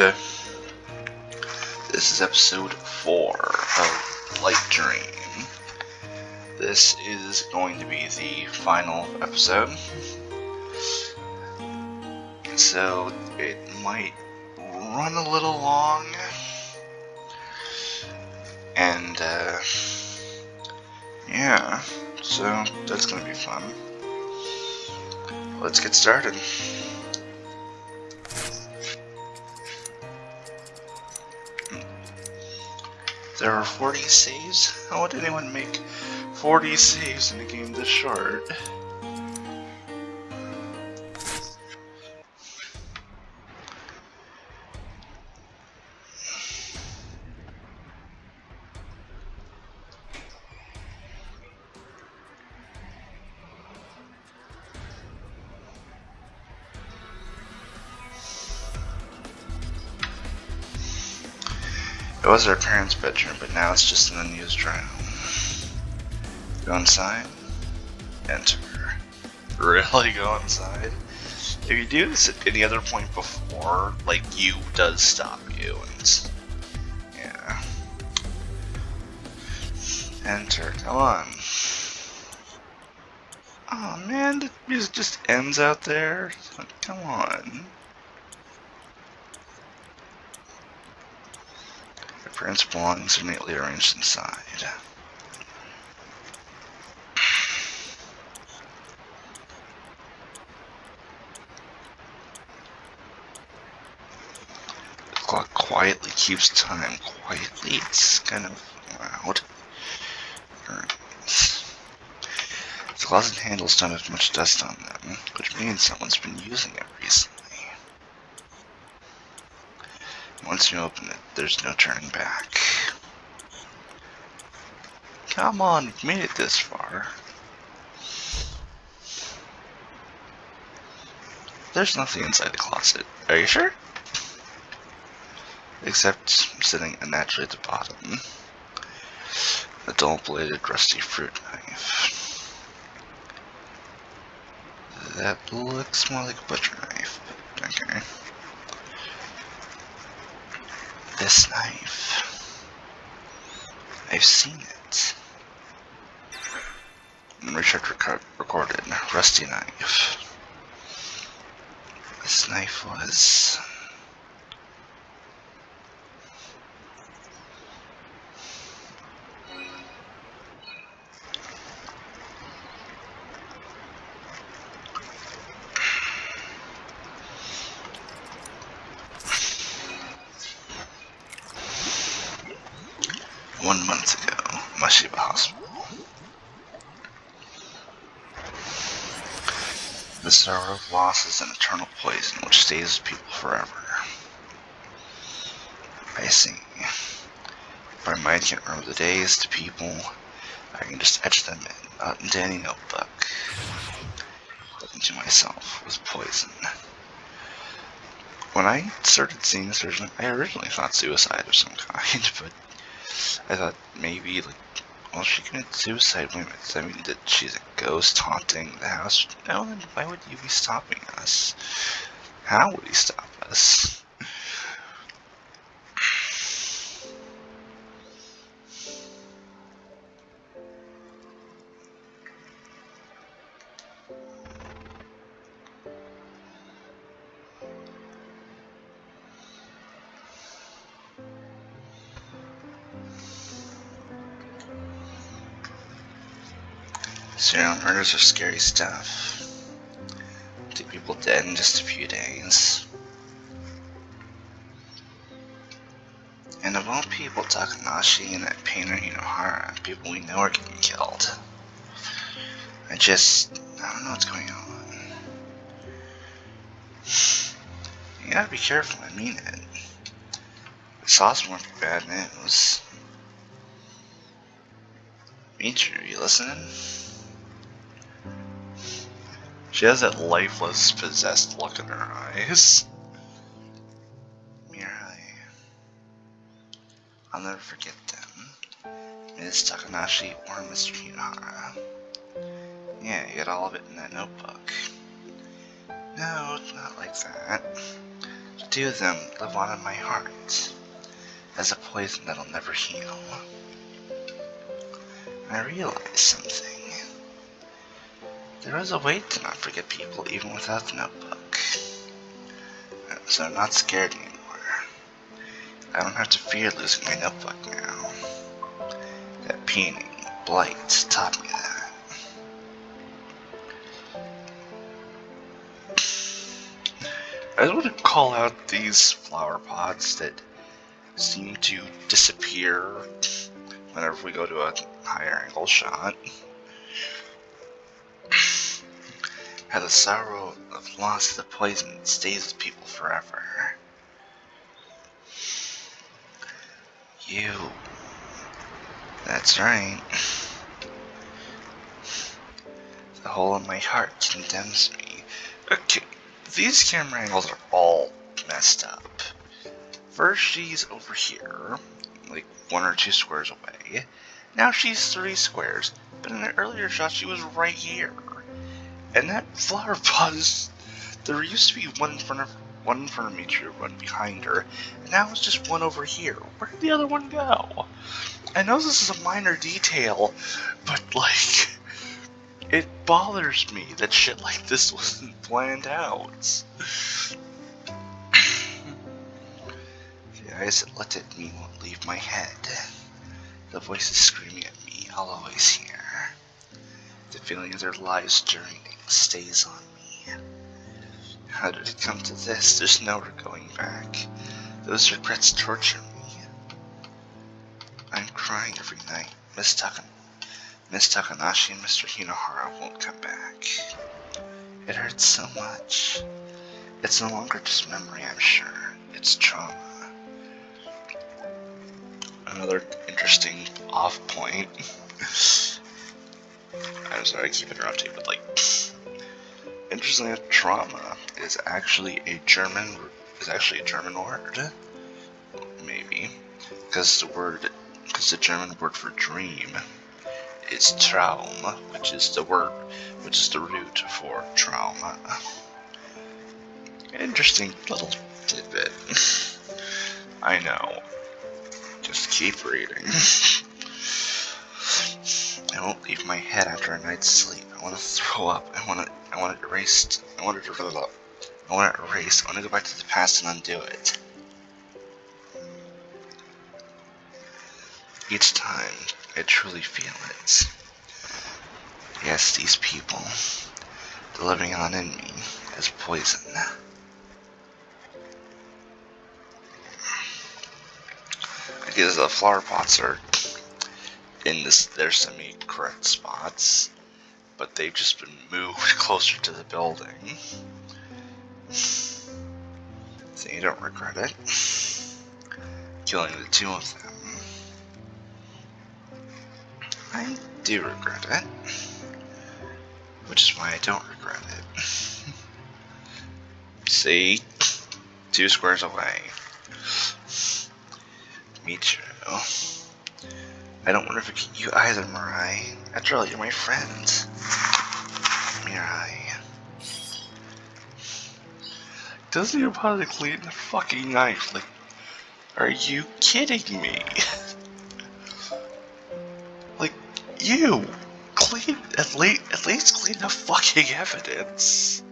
and this is episode 4 of Blight Dream. This is going to be the final episode, so it might run a little long, and yeah, so that's gonna be fun. Let's get started. There are 40 saves? How would anyone make 40 saves in a game this short? It was our parents' bedroom, but now it's just an unused room. Go inside. Enter. Really go inside? If you do this at any other point before, like, you does stop you, and yeah. Enter. Come on. Oh man, the music just ends out there. Come on. Your parents' belongings are neatly arranged inside. The clock quietly keeps time. Quietly? It's kind of loud. The closet handles don't have much dust on them, which means someone's been using it recently. Once you open it, there's no turning back. Come on, we've made it this far. There's nothing inside the closet. Are you sure? Except sitting unnaturally at the bottom. A dull-bladed, rusty fruit knife. That looks more like a butcher knife. Okay. This knife. I've seen it. Richard recorded. Rusty knife. This knife was... One month ago, Mashiba Hospital. The sorrow of loss is an eternal poison which stays with people forever. I see. If my mind can't remember the days to people, I can just etch them in, not into any notebook, but into myself with poison. When I started seeing this version, I originally thought suicide of some kind, but I thought maybe, like, well, she committed suicide. Wait a minute, does that mean that she's a ghost haunting the house? No, then why would you be stopping us? How would he stop us? Serial murders are scary stuff. 2 people dead in just a few days. And of all people, Takanashi and that painter Inohara, people we know are getting killed. I don't know what's going on. You gotta be careful, I mean it. I saw some more bad news. Mitru, you listening? She has that lifeless, possessed look in her eyes. Mirai. I'll never forget them. Ms. Takanashi or Mr. Inohara. Yeah, you got all of it in that notebook. No, not like that. The two of them live on in my heart, as a poison that'll never heal. And I realized something. There is a way to not forget people even without the notebook. So I'm not scared anymore. I don't have to fear losing my notebook now. That painting, Blight, taught me that. I just want to call out these flower pots that seem to disappear whenever we go to a higher angle shot. How the sorrow of loss of the poison stays with people forever. You. That's right. The hole in my heart condemns me. Okay, these camera angles are all messed up. First she's over here, like 1 or 2 squares away. Now she's 3 squares, but in an earlier shot she was right here. And that flower pot is... There used to be one in front of me, one behind her, and now it's just one over here. Where did the other one go? I know this is a minor detail, but like, it bothers me that shit like this wasn't planned out. The eyes that looked at me won't leave my head. The voices screaming at me, I'll always hear. The feeling of their lives journeying stays on me. How did it come to this? There's nowhere going back. Those regrets torture me. I'm crying every night. Miss Takanashi and Mr. Hinohara won't come back. It hurts so much. It's no longer just memory, I'm sure. It's trauma. Another interesting off point. I'm sorry I keep interrupting, but like, interestingly, trauma is actually a German word. Maybe. Because the German word for dream is Traum, which is the root for trauma. Interesting little tidbit. I know. Just keep reading. I won't leave my head after a night's sleep. I want to throw up. I want it erased. I want to go back to the past and undo it. Each time, I truly feel it. Yes, these people, they're living on in me as poison. Because the flower pots are in their semi-correct spots, but they've just been moved closer to the building. So you don't regret it. Killing the 2 of them. I do regret it. Which is why I don't regret it. See? 2 squares away. Me too. I don't want to forget you either, Mirai. After all, you're my friend. Mirai. Doesn't even bother to clean the fucking knife. Like, are you kidding me? Like, you clean at least clean the fucking evidence.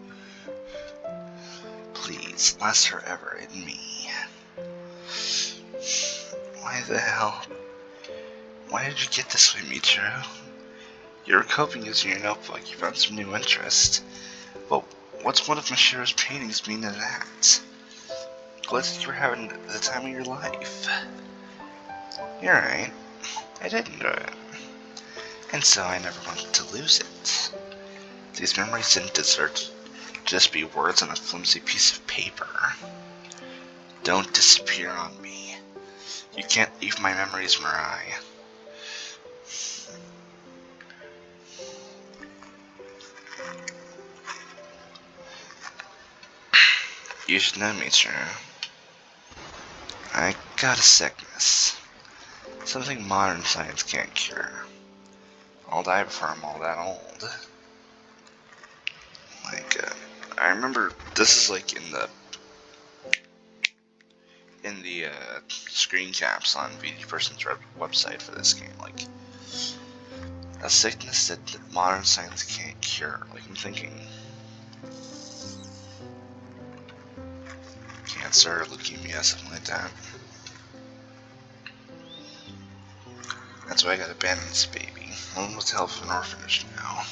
Please, last forever in me. Why the hell? Why did you get this way, Michiru? You were coping using your notebook. You found some new interest. But what's one of Mashiro's paintings mean to that? Glad that you were having the time of your life. You're right. I did enjoy it. And so I never wanted to lose it. These memories didn't deserve to just be words on a flimsy piece of paper. Don't disappear on me. You can't leave my memories, Mirai. You should know, Michiru. I got a sickness. Something modern science can't cure. I'll die before I'm all that old. Like, I remember this is like in the in the screen caps on VD Person's website for this game, like, a sickness that modern science can't cure. Like, I'm thinking cancer, leukemia, something like that. That's why I got abandoned this baby. I'm with the help of an orphanage now.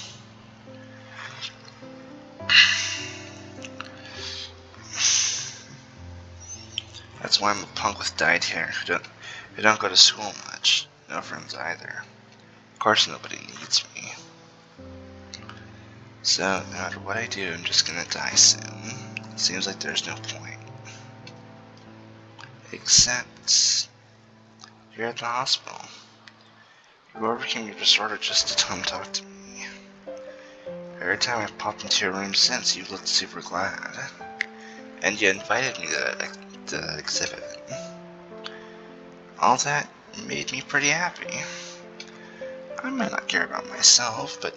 That's why I'm a punk with dyed hair who don't go to school much. No friends either. Of course nobody needs me. So, no matter what I do, I'm just gonna die soon. Seems like there's no point. Except, you're at the hospital. You overcame your disorder just to come talk to me. Every time I've popped into your room since, you've looked super glad. And you invited me to the exhibit. All that made me pretty happy. I might not care about myself, but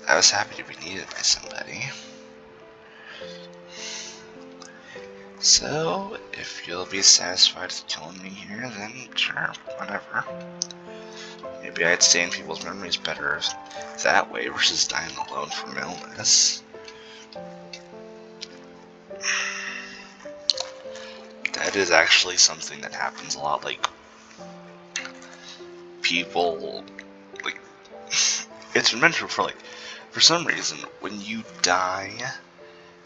I was happy to be needed by somebody. So, if you'll be satisfied with killing me here, then sure, whatever. Maybe I'd stay in people's memories better that way versus dying alone from illness. That is actually something that happens a lot, like, people, like, it's been mentioned before, like, for some reason, when you die,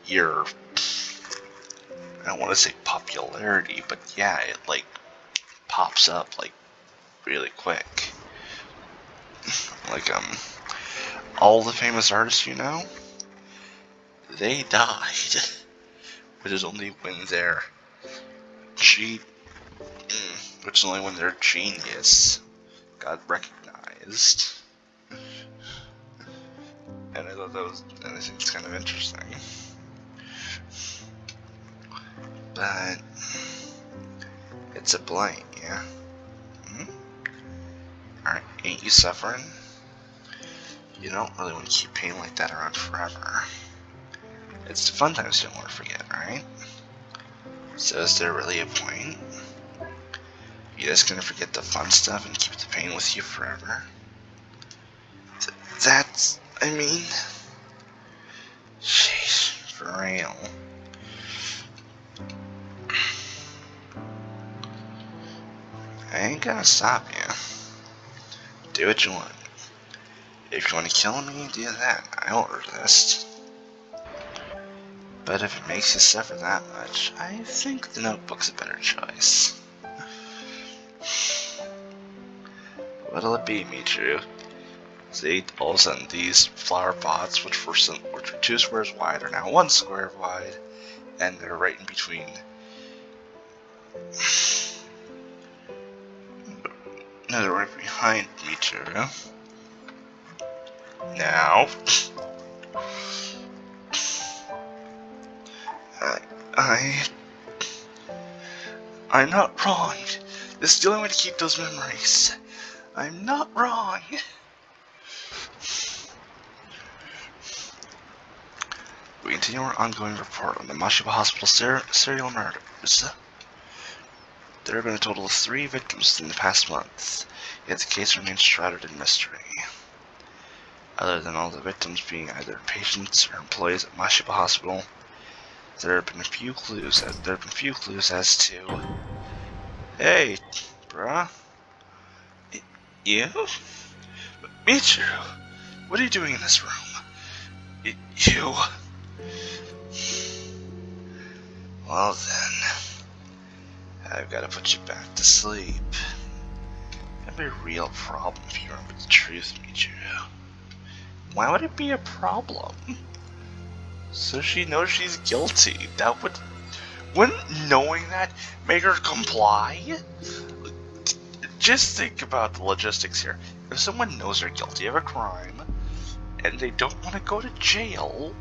your, I don't want to say popularity, but yeah, it, like, pops up, like, really quick. Like, all the famous artists you know, they died, which is only when their genius got recognized. And I thought I think it's kind of interesting. But it's a blight, yeah. Alright, ain't you suffering? You don't really want to keep pain like that around forever. It's the fun times you don't want to forget, right? So is there really a point? You just gonna forget the fun stuff and keep the pain with you forever? That's, I mean, sheesh, for real. I ain't gonna stop you. Do what you want. If you want to kill me, do that. I won't resist. But if it makes you suffer that much, I think the Notebook's a better choice. What'll it be, Michiru? See, all of a sudden, these flower pots, which were 2 squares wide, are now 1 square wide, and they're right in between. No, they're right behind Michiru. Now, I'm not wrong. This is the only way to keep those memories. I'm not wrong. We continue our ongoing report on the Mashiba Hospital serial murders. There have been a total of 3 victims in the past month, yet the case remains shrouded in mystery. Other than all the victims being either patients or employees at Mashiba Hospital, there have been few clues as to. Hey, bruh. You? Michiru, what are you doing in this room? You. Well then, I've got to put you back to sleep. That'd be a real problem if you remember the truth, Michiru. Why would it be a problem? So she knows she's guilty. Wouldn't knowing that make her comply? Just think about the logistics here. If someone knows they're guilty of a crime, and they don't want to go to jail,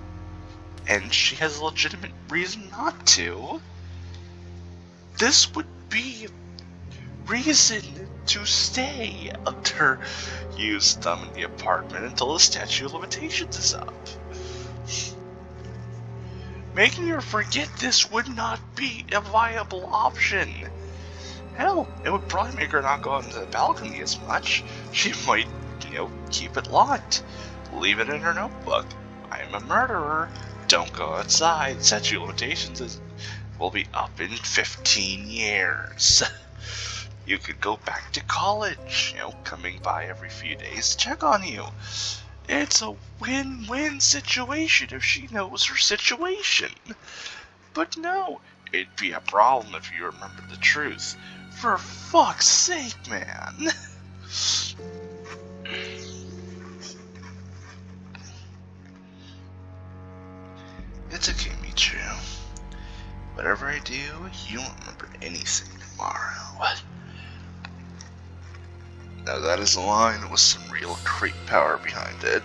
and she has a legitimate reason not to, this would be reason to stay under use them in the apartment until the statute of limitations is up. Making her forget this would not be a viable option. Hell, it would probably make her not go out into the balcony as much. She might, keep it locked. Leave it in her notebook. I'm a murderer. Don't go outside. Statute of limitations will be up in 15 years. You could go back to college, coming by every few days to check on you. It's a win-win situation if she knows her situation. But no, it'd be a problem if you remembered the truth. For fuck's sake, man. It's okay, Michiru. Whatever I do, you won't remember anything tomorrow. Now that is a line with some real creep power behind it.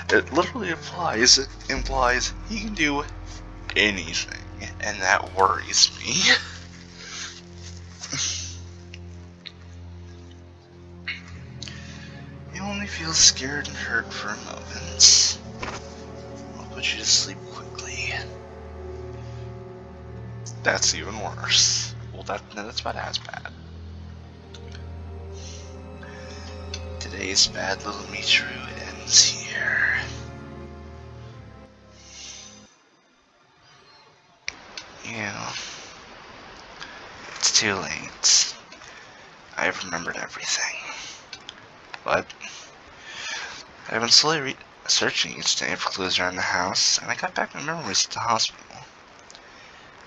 It literally implies he can do anything, and that worries me. You only feel scared and hurt for a moment. I'll put you to sleep quickly. That's even worse. Well, that's about as bad. Today's bad little Michiru ends here. It's too late. I've remembered everything. But I've been slowly searching each day for clues around the house, and I got back my memories at the hospital.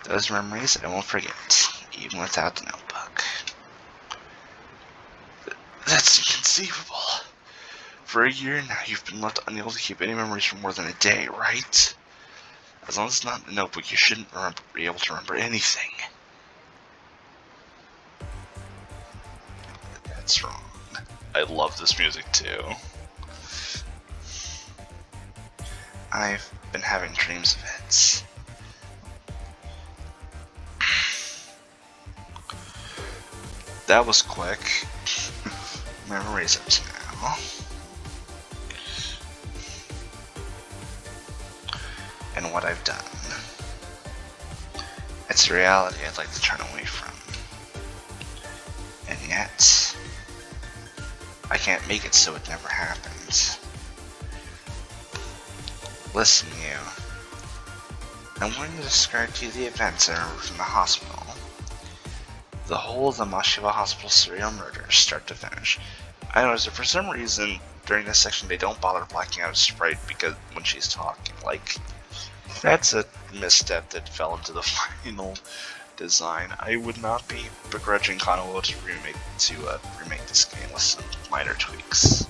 Those memories I won't forget, even without the notebook. That's inconceivable. For a year now, you've been left unable to keep any memories for more than a day, right? As long as it's not in the notebook, you shouldn't be able to remember anything. That's wrong. I love this music too. I've been having dreams of it. That was quick. Memories up to now. And what I've done. It's a reality I'd like to turn away from. And yet, I can't make it so it never happens. Listen, you. I'm going to describe to you the events I remember from the hospital. The whole of the Mashiba Hospital serial murder, start to finish. I noticed that for some reason, during this section, they don't bother blacking out Sprite because when she's talking. That's a misstep that fell into the final design. I would not be begrudging Kanowo to remake this game with some minor tweaks.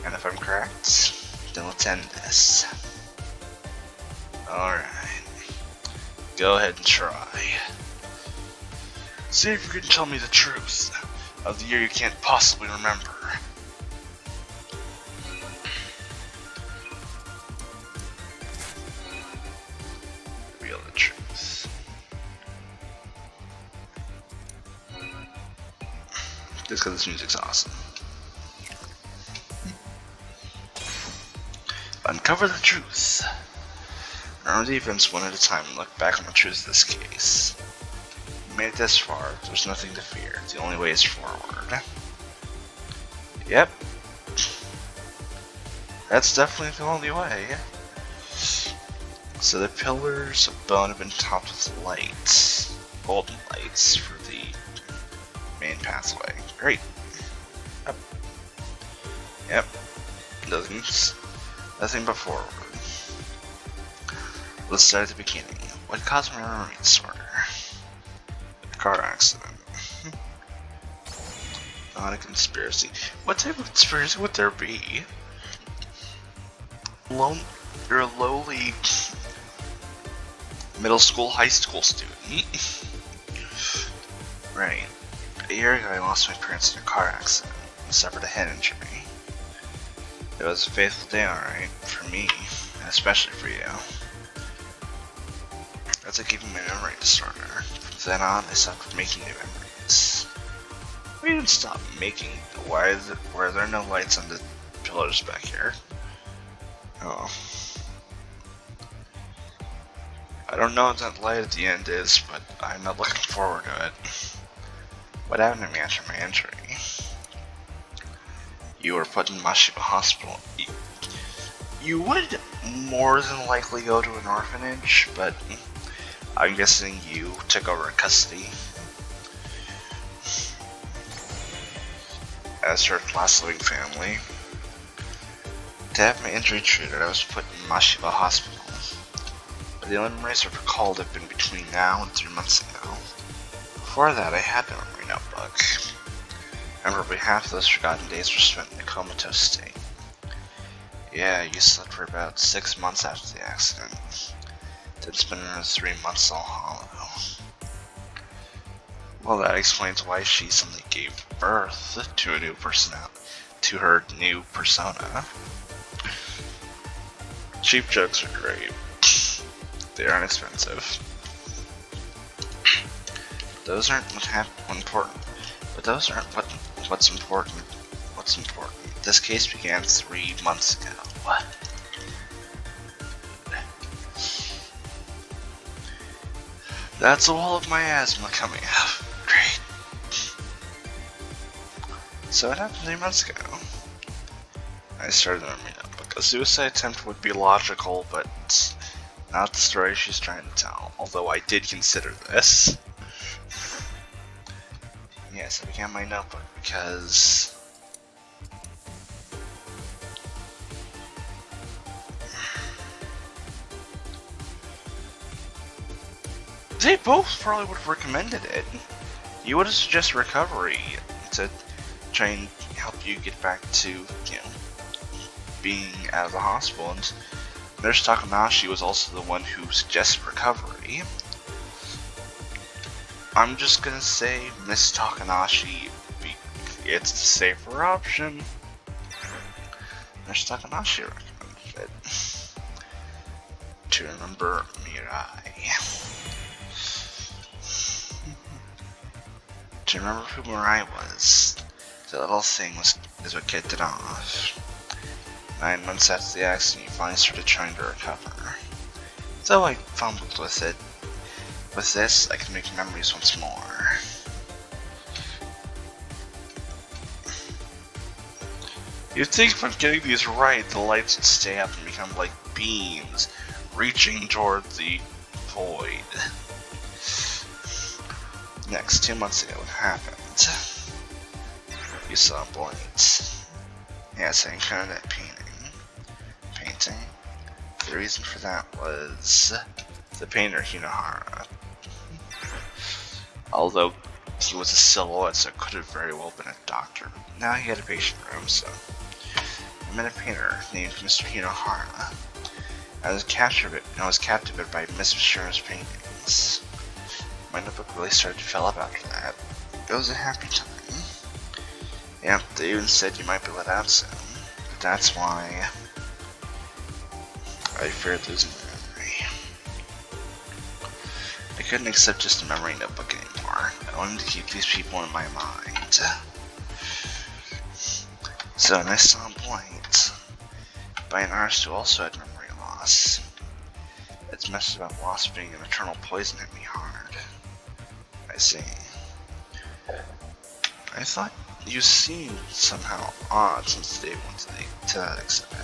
And if I'm correct, then let's end this. Alright. Go ahead and try. See if you can tell me the truth of the year you can't possibly remember. Reveal the truth. Just because this music's awesome. Uncover the truth. Remember the events one at a time and look back on the truth of this case. You made it this far, there's nothing to fear. The only way is forward. Yep. That's definitely the only way. So the pillars of bone have been topped with lights. Golden lights for the main pathway. Great. Yep. Nothing but forward. Let's start at the beginning. What caused my memory disorder? A car accident. Not a conspiracy. What type of conspiracy would there be? You're a lowly middle school, high school student. Right. A year ago I lost my parents in a car accident and suffered a head injury. It was a faithful day, alright, for me, and especially for you. That's like giving my memory disorder. From then on, I stopped making new memories. We didn't stop making. Were there no lights on the pillars back here? Oh. I don't know what that light at the end is, but I'm not looking forward to it. What happened to me after my injury? You were put in Mashiba Hospital. You would more than likely go to an orphanage, but I'm guessing you took over custody. As her last living family. To have my injury treated, I was put in Mashiba Hospital. But the only memories I've recalled have been between now and 3 months ago. Before that, I had no memory notebook. Remember, half of those forgotten days were spent in a comatose state. Yeah, you slept for about 6 months after the accident. Then spent another 3 months all hollow. Well, that explains why she suddenly gave birth to a new to her new persona. Cheap jokes are great. They aren't expensive. Those aren't important. But those aren't what's important. What's important? This case began 3 months ago. What? That's all of my asthma coming out. Great. So what happened 3 months ago? I started the memory notebook. A suicide attempt would be logical, but not the story she's trying to tell. Although I did consider this. Yes, I began my notebook because they both probably would have recommended it. You would have suggested recovery to try and help you get back to, being out of the hospital. And Nurse Takanashi was also the one who suggested recovery. I'm just gonna say Miss Takanashi, it's the safer option. Nurse Takanashi recommended it. To remember Mirai. To remember who Mirai was. The little thing is what kicked it off. 9 months after the accident, you finally started trying to recover. Though I fumbled with it. With this, I can make memories once more. You'd think if I'm getting these right, the lights would stay up and become like beams, reaching toward the void. Next, 2 months ago, what happened? You saw Blight. Yes, I encountered that painting. The reason for that was the painter Hinohara. Although he was a silhouette, so it could have very well been a doctor. Now he had a patient room, so I met a painter named Mr. Hinohara. I was captivated by Miss Mishira's paintings. My notebook really started to fill up after that. It was a happy time. Yeah, they even said you might be let out soon. But that's why I feared losing my memory. I couldn't accept just a memory notebook anymore. I wanted to keep these people in my mind. So when I saw Blight, by an artist who also had memory loss, its message about loss being an eternal poison hit me hard. I see. I thought you seemed somehow odd since the day we went to that exhibit.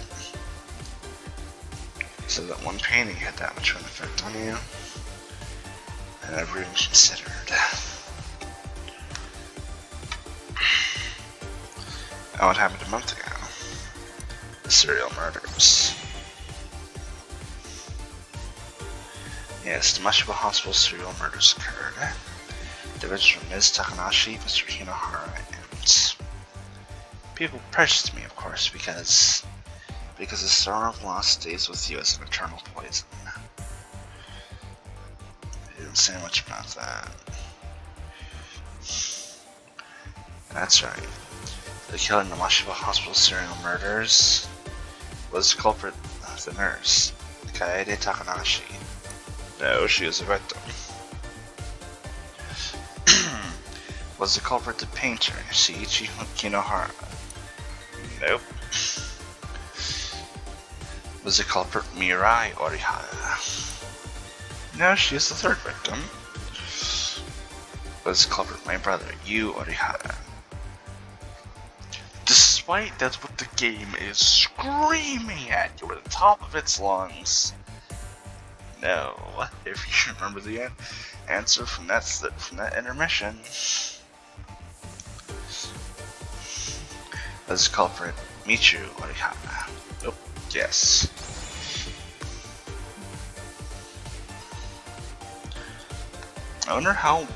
So that one painting had that much of an effect on you, I never even considered. And what happened a month ago? The serial murders. Yes, the Mashiba Hospital serial murders occurred. The victims from Ms. Takanashi, Mr. Hinohara, and people precious to me, of course, because the sorrow of loss stays with you as an eternal poison. They didn't say much about that. That's right. The killer in the Mashiba Hospital serial murders was the culprit of the nurse, Kaede Takanashi. No, she was a victim. Was the culprit the painter, Shiichi Kinohara? Nope. Was the culprit Mirai Orihara? No, she is the third victim. Was the culprit my brother, Yu Orihara? Despite that's what the game is screaming at you at the top of its lungs. No, if you remember the answer from that intermission. Was the culprit Michu Orihara? Nope. Yes. I wonder how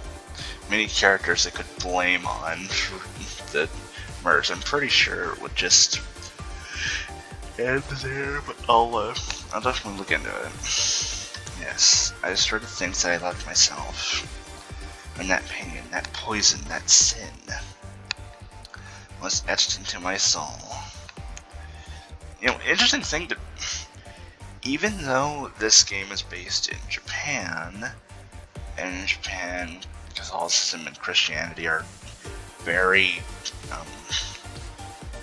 many characters they could blame on for the murders. I'm pretty sure it would just end there, but I'll definitely look into it. Yes, I destroyed the things that I loved myself. And that pain, that poison, that sin was etched into my soul. You know, interesting thing that even though this game is based in Japan, and in Japan, Catholicism and Christianity are very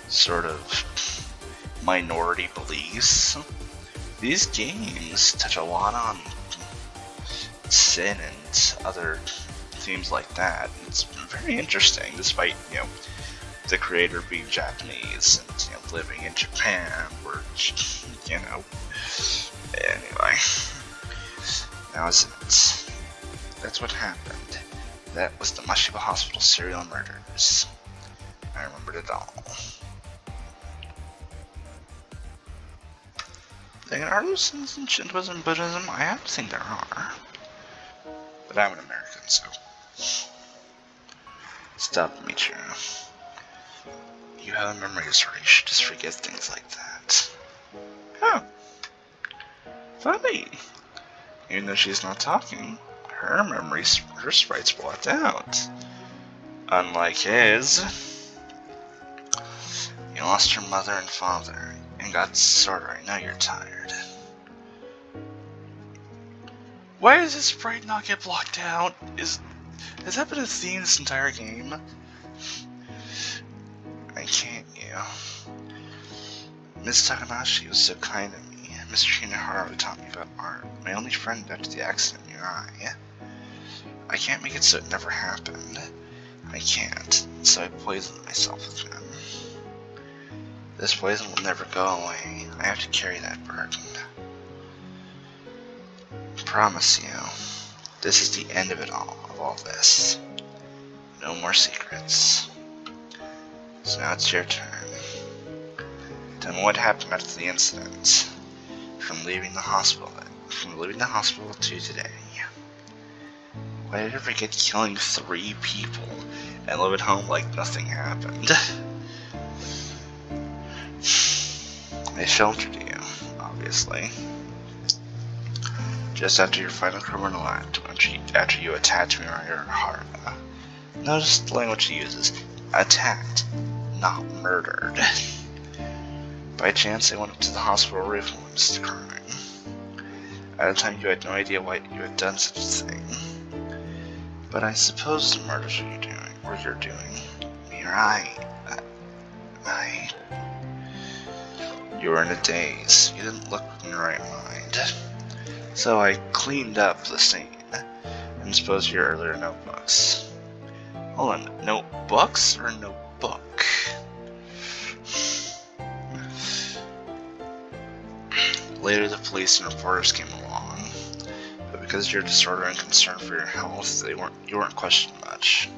sort of minority beliefs, these games touch a lot on sin and other themes like that. It's very interesting, despite, you know, the creator being Japanese and, you know, living in Japan, where, you know, anyway, that was it. That's what happened. That was the Mashiba Hospital serial murders. I remembered it all. Are there sins in Shintoism and Buddhism? I have to think there are. But I'm an American, so. Stop, Michiru. You have a memory disorder, you should just forget things like that. Oh. Funny. Even though she's not talking, her memories, her sprite's blocked out. Unlike his. You lost your mother and father, and got disorder. I know you're tired. Why does his sprite not get blocked out? Has that been a theme this entire game? I can't, you. Miss Takanashi was so kind to me. Mr. Shinohara taught me about art. My only friend after the accident, Mirai. I can't make it so it never happened. I can't, so I poisoned myself with him. This poison will never go away. I have to carry that burden. I promise you, this is the end of it all, of all this. No more secrets. So now it's your turn. Tell me what happened after the incident. From leaving the hospital to today. Why did I forget killing 3 people and live at home like nothing happened? I sheltered you, obviously. Just after your final criminal act, after you attacked me or your heart. Notice the language he uses. Attacked, not murdered. By chance, I went up to the hospital roof and witnessed the crime. At the time, you had no idea why you had done such a thing. But I suppose the murders you're doing. You were in a daze. You didn't look in your right mind. So I cleaned up the scene and disposed of your earlier notebooks. Hold on, notebooks or notebook? Later, the police and reporters came along, but because of your disorder and concern for your health, you weren't questioned much.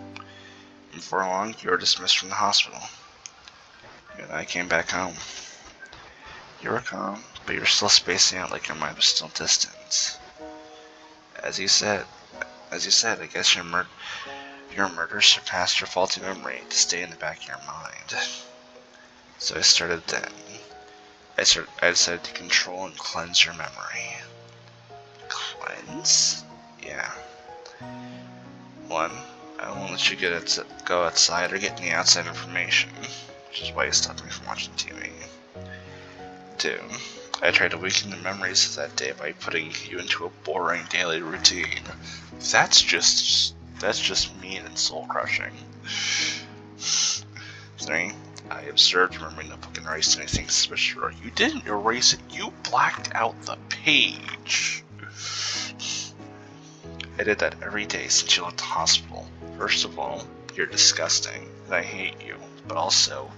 And before long, you were dismissed from the hospital. And I came back home. You were calm, but you were still spacing out like your mind was still distant. As you said, I guess your murder surpassed your faulty memory to stay in the back of your mind. So I started then. I decided to control and cleanse your memory. Cleanse? Yeah. 1. I won't let you go outside or get any outside information, which is why you stopped me from watching TV. 2. I tried to weaken the memories of that day by putting you into a boring daily routine. That's just mean and soul crushing. 3. I observed your memory notebook and erased anything suspicious. You didn't erase it, you blacked out the page. I did that every day since you left the hospital. First of all, you're disgusting, and I hate you. But also,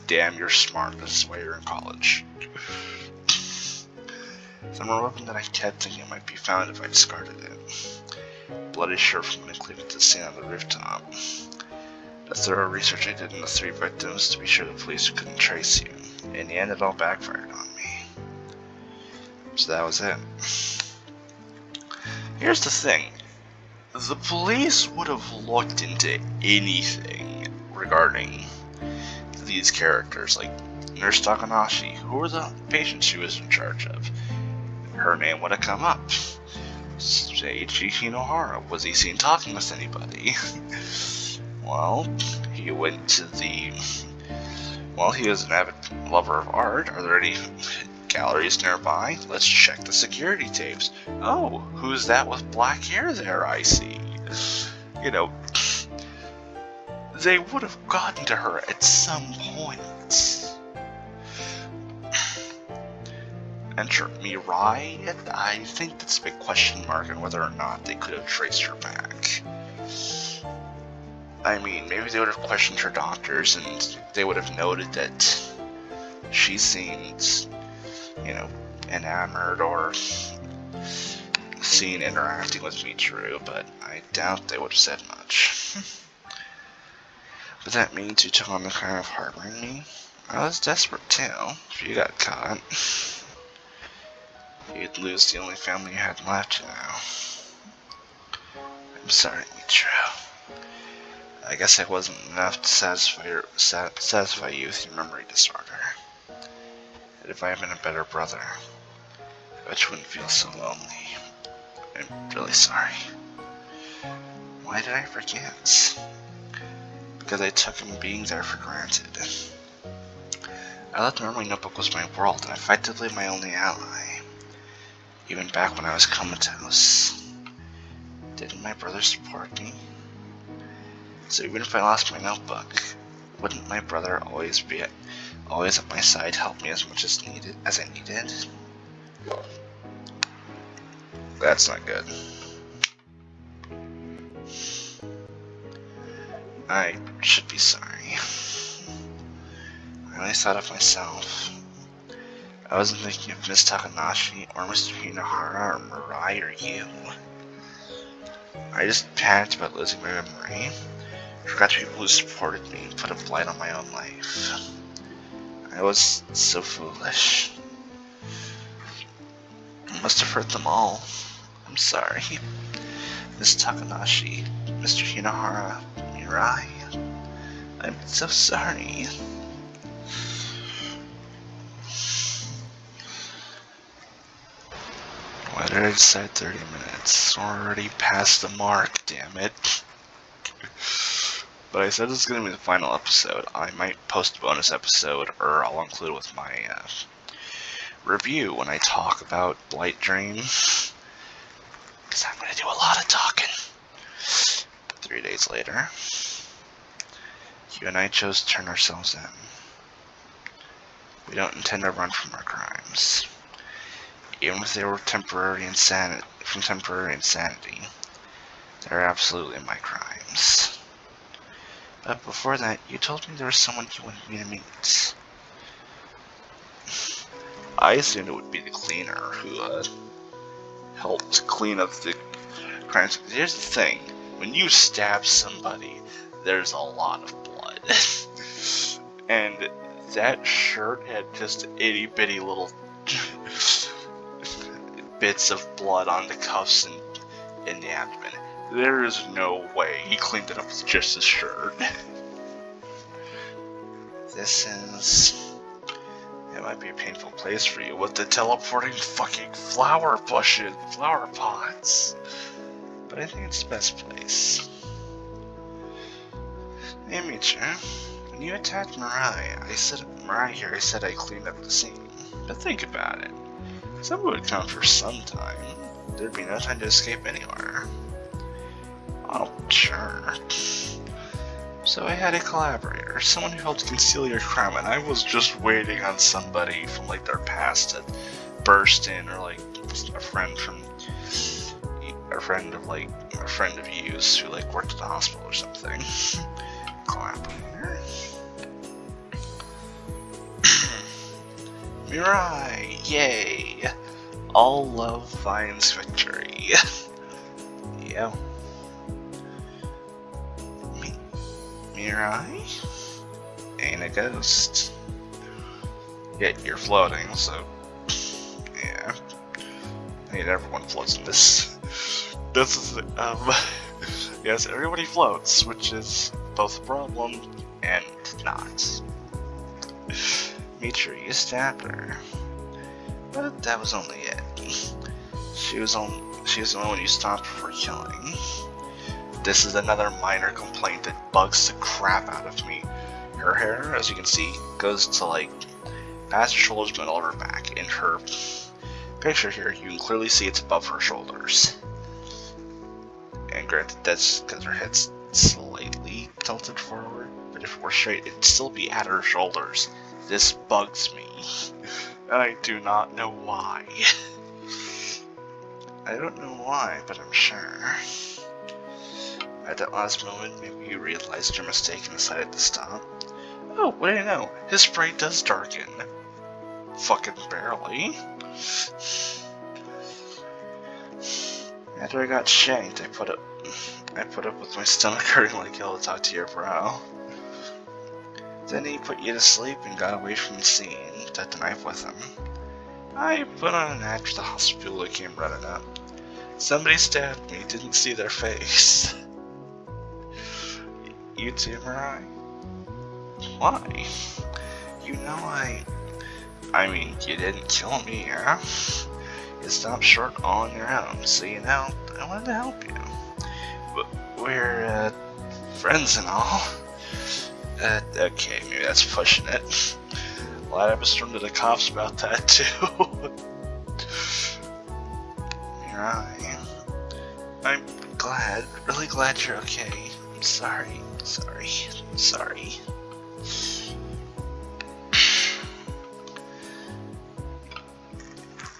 damn, you're smart. This is why you're in college. The more weapon that I kept thinking it might be found if I discarded it. Bloody shirt from when I cleaved to the scene on the rooftop. The thorough research I did on the 3 victims to be sure the police couldn't trace you. In the end, it all backfired on me. So that was it. Here's the thing. The police would have looked into anything regarding these characters, like Nurse Takanashi. Who were the patients she was in charge of? Her name would have come up. Seiichi Hinohara. Was he seen talking with anybody? Well, he went to the... Well, he is an avid lover of art. Are there any galleries nearby? Let's check the security tapes. Oh, who's that with black hair there, I see? You know, they would have gotten to her at some point. Enter Mirai? I think that's a big question mark on whether or not they could have traced her back. I mean, maybe they would have questioned her doctors and they would have noted that she seemed, you know, enamored or seen interacting with Michiru, but I doubt they would have said much. But that means you took on the crime of harboring me? I was desperate too, if you got caught. You'd lose the only family you had left now. I'm sorry, Michiru. I guess it wasn't enough to satisfy you with your memory disorder. And if I had been a better brother, I bet you wouldn't feel so lonely. I'm really sorry. Why did I forget? Because I took him being there for granted. I thought the memory notebook was my world, and effectively my only ally. Even back when I was comatose. Didn't my brother support me? So even if I lost my notebook, wouldn't my brother always at my side, help me as much as I needed? That's not good. I should be sorry. I only thought of myself. I wasn't thinking of Miss Takanashi, or Mr. Hinohara, or Mirai, or you. I just panicked about losing my memory. Forgot the people who supported me and put a blight on my own life. I was so foolish. I must have hurt them all. I'm sorry. Miss Takanashi, Mr. Hinohara, Mirai. I'm so sorry. Why did I decide 30 minutes? We're already past the mark, damn it. But I said this is going to be the final episode. I might post a bonus episode, or I'll include it with my review when I talk about Blight Dream. Because I'm going to do a lot of talking. 3 days later, you and I chose to turn ourselves in. We don't intend to run from our crimes. Even if they were temporary insanity, they're absolutely my crimes. But before that, you told me there was someone you wanted me to meet. I assumed it would be the cleaner who helped clean up the crimes. Here's the thing, when you stab somebody, there's a lot of blood. And that shirt had just itty bitty little bits of blood on the cuffs and in the abdomen. There is no way he cleaned it up with just his shirt. It might be a painful place for you with the teleporting fucking flower pots. But I think it's the best place. Hey, Michiru. When you attacked Mirai, I said I cleaned up the scene. But think about it. Someone would come for some time. There'd be no time to escape anywhere. Oh, sure. So I had a collaborator, someone who helped conceal your crime, and I was just waiting on somebody from like their past to burst in, or like a friend of you's who like worked at the hospital or something. Collaborator. Mirai, yay! All love finds victory. Yeah. Mirai? Ain't a ghost. Yet you're floating, so yeah. I mean, everyone floats in this. This is yes, everybody floats, which is both a problem and not. Mitri, you stabbed her, but that was only it. She was the only one you stopped before killing. This is another minor complaint that bugs the crap out of me. Her hair, as you can see, goes to like past her shoulders but all over her back. In her picture here, you can clearly see it's above her shoulders. And granted, that's because her head's slightly tilted forward, but if it were straight, it'd still be at her shoulders. This bugs me. And I do not know why. I don't know why, but I'm sure. At that last moment, maybe you realized your mistake and decided to stop. Oh, what do you know? His spray does darken. Fucking barely. After I got shanked, I put up with my stomach hurting like hell to talk to your bro. Then he put you to sleep and got away from the scene, took the knife with him. I put on an act for the hospital that came running up. Somebody stabbed me, didn't see their face. You too, Mirai? Why? You know I mean, you didn't kill me, yeah? You stopped short all on your own, so you know, I wanted to help you. But we're, friends and all. Okay, maybe that's pushing it. Glad I was thrown to the cops about that, too. Mirai, I'm really glad you're okay. I'm sorry.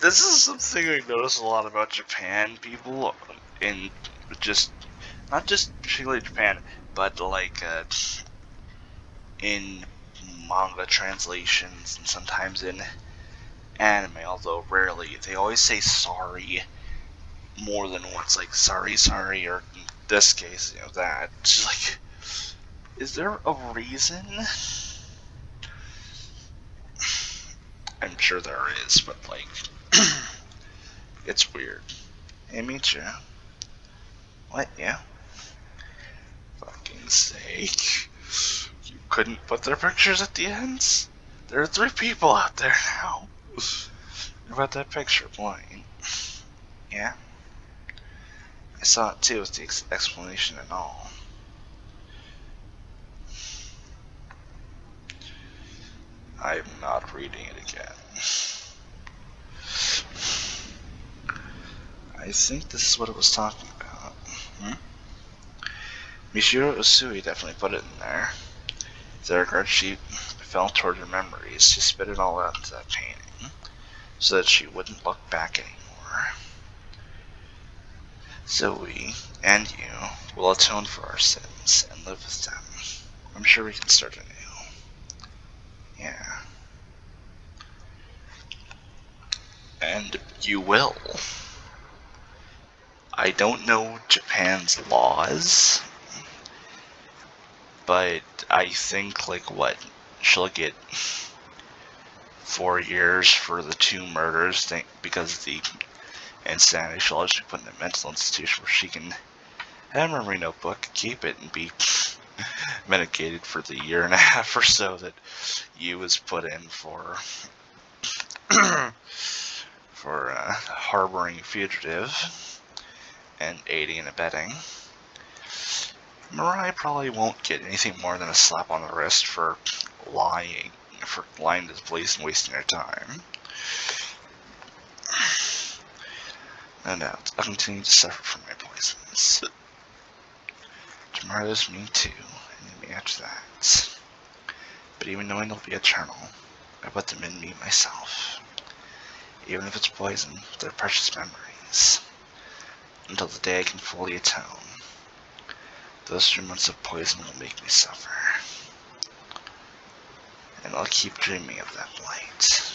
This is something I notice a lot about Japan people, in just, not just particularly Japan, but like, in manga translations and sometimes in anime, although rarely, they always say sorry more than once, like sorry, or in this case, that. It's like, is there a reason? I'm sure there is, but like, it's weird. Hey, Micha. What, yeah? Fucking sake. You couldn't put their pictures at the ends? There are 3 people out there now. What about that picture, Blight? Yeah? I saw it too with the explanation and all. I'm not reading it again. I think this is what it was talking about. Michiru Usui definitely put it in there. The regret she felt toward her memories, she spit it all out into that painting, so that she wouldn't look back anymore. So we, and you, will atone for our sins and live with them. I'm sure we can start anew. Yeah. And you will. I don't know Japan's laws, but I think, like, what? She'll get 4 years for the 2 murders, because of the insanity. She'll just be put in a mental institution where she can have a memory notebook, keep it, and be medicated for the 1.5 years or so that you was put in for harboring a fugitive and aiding and abetting. Mirai probably won't get anything more than a slap on the wrist for lying to the police and wasting their time. No doubt, I'll continue to suffer from my poisons. Tomorrow's me too, and me after that. But even knowing they'll be eternal, I put them in me myself. Even if it's poison, they're precious memories. Until the day I can fully atone. Those 3 months of poison will make me suffer. And I'll keep dreaming of that blight.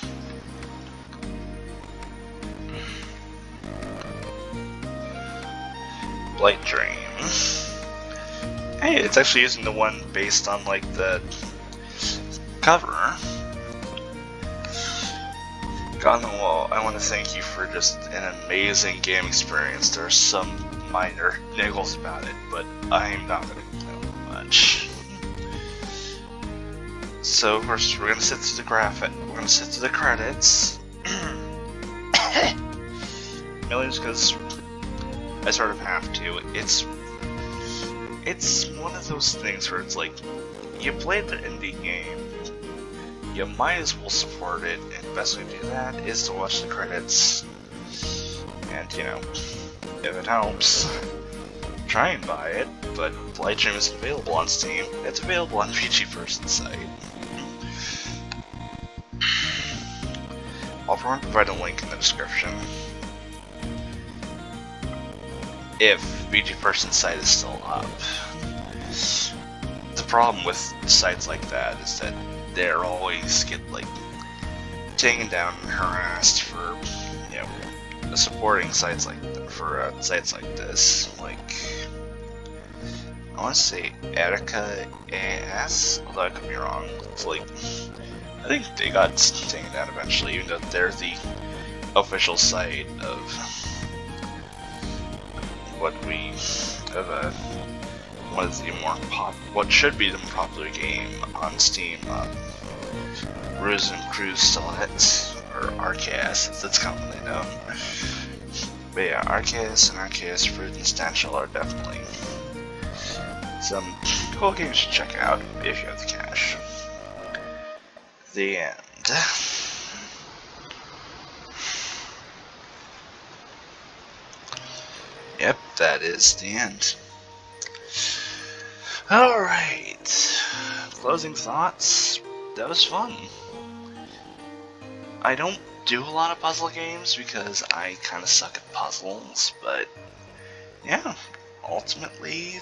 Blight Dream. Hey, it's actually using the one based on like the cover. God, well, I want to thank you for just an amazing game experience. There are some minor niggles about it, but I'm not going to complain much. So first, we're going to sit through the graphic. We're going to sit through the credits. Mainly just because I sort of have to. It's one of those things where it's like, you played the indie game, you might as well support it, and the best way to do that is to watch the credits. And, you know, if it helps, try and buy it, but Blight Dream isn't available on Steam. It's available on PG Person's site. I'll provide a link in the description. If VG Person's site is still up. The problem with sites like that is that they're always get like taken down and harassed for, you know, supporting sites like sites like this. Like, I want to say Attica AS, although I could be wrong. It's like, I think they got taken down eventually, even though they're the official site of what is the what should be the more popular game on Steam, Ruse and Cruise Select, or RKS as it's commonly known. But yeah, RKS and RKS Fruit and Stanchial are definitely some cool games to check out if you have the cash. The end. Yep, that is the end. Alright. Closing thoughts. That was fun. I don't do a lot of puzzle games because I kind of suck at puzzles, but yeah, ultimately,